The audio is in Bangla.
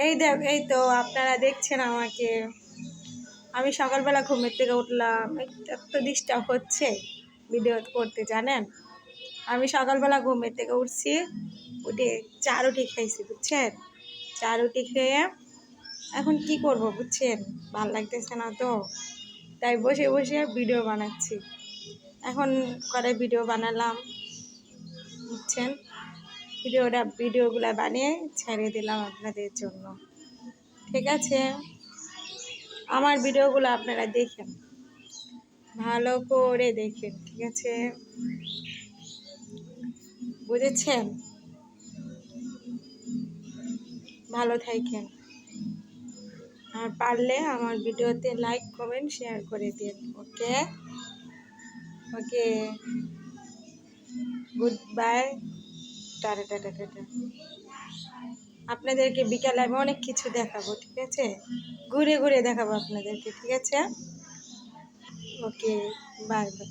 এই তো আপনারা দেখছেন আমাকে। আমি সকালবেলা ঘুমের থেকে উঠলাম, এত ডিস্টার্ব হচ্ছে ভিডিও করতে জানেন। আমি সকালবেলা ঘুমের থেকে উঠছি, উঠে চা রুটি খাইছি বুঝছেন। চা রুটি খেয়ে এখন কি করব বুঝছেন, ভাল লাগতেছে না তো, তাই বসে বসে ভিডিও বানাচ্ছি। এখন করে ভিডিও বানালাম বুঝছেন, ভিডিওগুলো বানিয়ে ছেড়ে দিলাম আপনাদের জন্য। ঠিক আছে, আমার ভিডিওগুলো আপনারা দেখেন, ভালো করে দেখেন, ঠিক আছে, বুঝেছেন। ভালো থাকেন, আর পারলে আমার ভিডিওতে লাইক কমেন্ট শেয়ার করে দিন। Okay okay, good bye, tata tata tata. আপনাদেরকে বিকালে আমি অনেক কিছু দেখাবো, ঠিক আছে, ঘুরে ঘুরে দেখাবো আপনাদেরকে, ঠিক আছে। ওকে, বাই বাই।